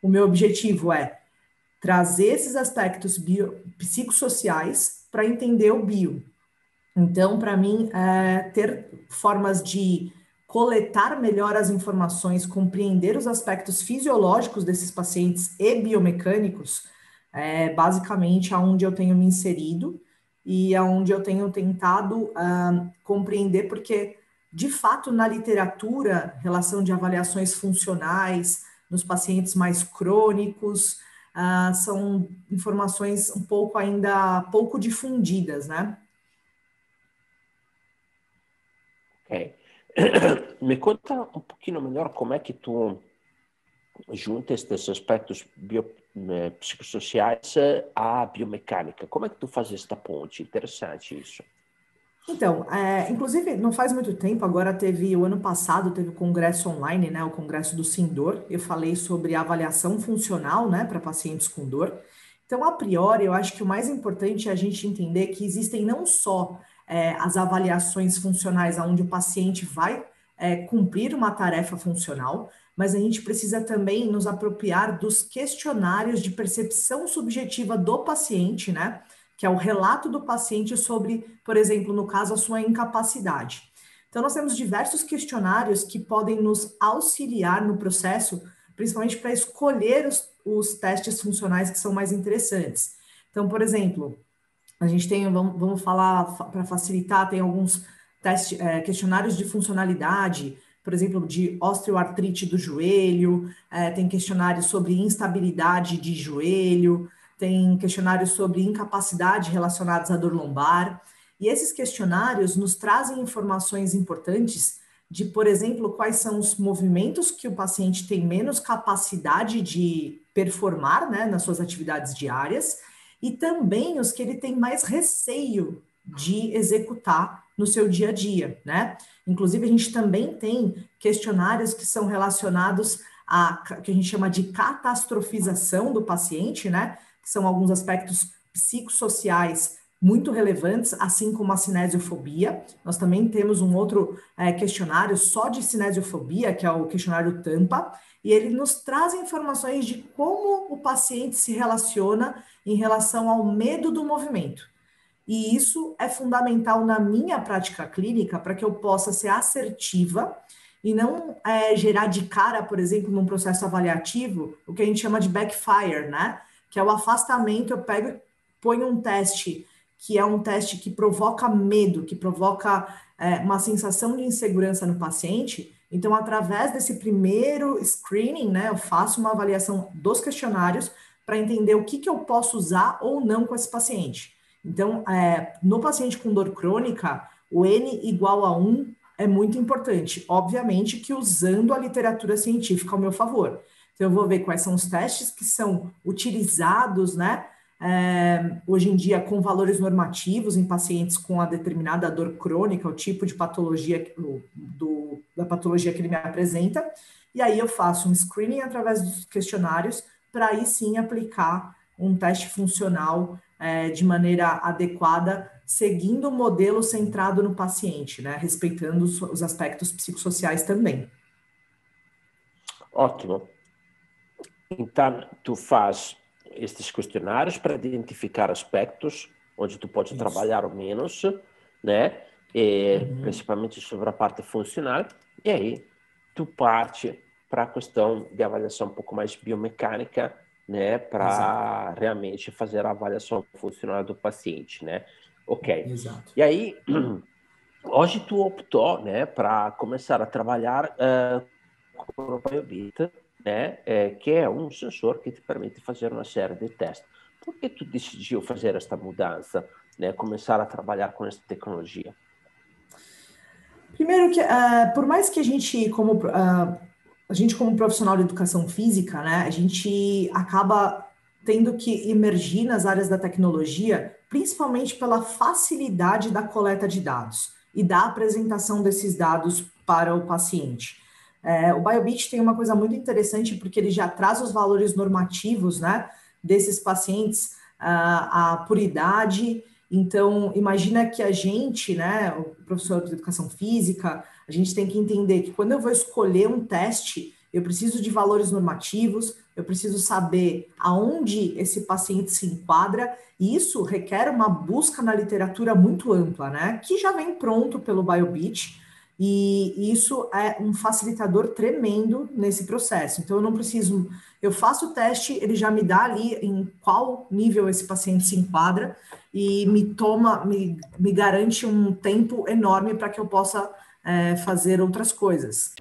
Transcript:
o meu objetivo é trazer esses aspectos psicossociais para entender o bio. Então, para mim, ter formas de coletar melhor as informações, compreender os aspectos fisiológicos desses pacientes e biomecânicos, é basicamente aonde eu tenho me inserido e aonde eu tenho tentado compreender, porque, de fato, na literatura, relação de avaliações funcionais nos pacientes mais crônicos, são informações um pouco ainda pouco difundidas, né? Ok. Me conta um pouquinho melhor como é que tu juntas esses aspectos psicossociais à biomecânica. Como é que tu fazes esta ponte? Interessante isso. Então, inclusive, não faz muito tempo, agora o ano passado, teve o congresso online, né, o congresso do Sindor, eu falei sobre avaliação funcional, né, para pacientes com dor. Então, a priori, eu acho que o mais importante é a gente entender que existem não só as avaliações funcionais, onde o paciente vai cumprir uma tarefa funcional, mas a gente precisa também nos apropriar dos questionários de percepção subjetiva do paciente, né, que é o relato do paciente sobre, por exemplo, no caso, a sua incapacidade. Então, nós temos diversos questionários que podem nos auxiliar no processo, principalmente para escolher os testes funcionais que são mais interessantes. Então, por exemplo, a gente tem, vamos falar para facilitar, tem alguns questionários de funcionalidade, por exemplo, de osteoartrite do joelho, tem questionários sobre instabilidade de joelho, tem questionários sobre incapacidade relacionados à dor lombar, e esses questionários nos trazem informações importantes de, por exemplo, quais são os movimentos que o paciente tem menos capacidade de performar, né, nas suas atividades diárias, e também os que ele tem mais receio de executar no seu dia a dia, né? Inclusive, a gente também tem questionários que são relacionados que a gente chama de catastrofização do paciente, né? Que são alguns aspectos psicossociais muito relevantes, assim como a cinesiofobia. Nós também temos um outro questionário só de cinesiofobia, que é o questionário TAMPA, e ele nos traz informações de como o paciente se relaciona em relação ao medo do movimento. E isso é fundamental na minha prática clínica para que eu possa ser assertiva e não gerar de cara, por exemplo, num processo avaliativo, o que a gente chama de backfire, né? Que é o afastamento, eu pego e ponho um teste, que é um teste que provoca medo, que provoca uma sensação de insegurança no paciente. Então, através desse primeiro screening, né, eu faço uma avaliação dos questionários para entender o que eu posso usar ou não com esse paciente. Então, no paciente com dor crônica, o N igual a 1 é muito importante. Obviamente que usando a literatura científica ao meu favor. Então, eu vou ver quais são os testes que são utilizados, né, hoje em dia com valores normativos em pacientes com a determinada dor crônica, o tipo de patologia, da patologia que ele me apresenta, e aí eu faço um screening através dos questionários para aí sim aplicar um teste funcional de maneira adequada, seguindo o modelo centrado no paciente, né, respeitando os aspectos psicossociais também. Ótimo. Então, tu faz estes questionários para identificar aspectos onde tu podes trabalhar ou menos, né? Principalmente sobre a parte funcional, e aí tu parte para a questão de avaliação um pouco mais biomecânica, né? Para realmente fazer a avaliação funcional do paciente, né? Ok. Exato. E aí, hoje tu optou, né, para começar a trabalhar com o BioBit, né, que é um sensor que te permite fazer uma série de testes. Por que tu decidiu fazer esta mudança, né, começar a trabalhar com esta tecnologia? Primeiro que, por mais que a gente como profissional de educação física, né, a gente acaba tendo que emergir nas áreas da tecnologia, principalmente pela facilidade da coleta de dados e da apresentação desses dados para o paciente. O BioBit tem uma coisa muito interessante, porque ele já traz os valores normativos, né, desses pacientes, por idade. Então, imagina que a gente, né, o professor de educação física, a gente tem que entender que quando eu vou escolher um teste, eu preciso de valores normativos, eu preciso saber aonde esse paciente se enquadra, e isso requer uma busca na literatura muito ampla, né? Que já vem pronto pelo Biobeat, e isso é um facilitador tremendo nesse processo. Então, eu não preciso, eu faço o teste, ele já me dá ali em qual nível esse paciente se enquadra e me garante um tempo enorme para que eu possa fazer outras coisas.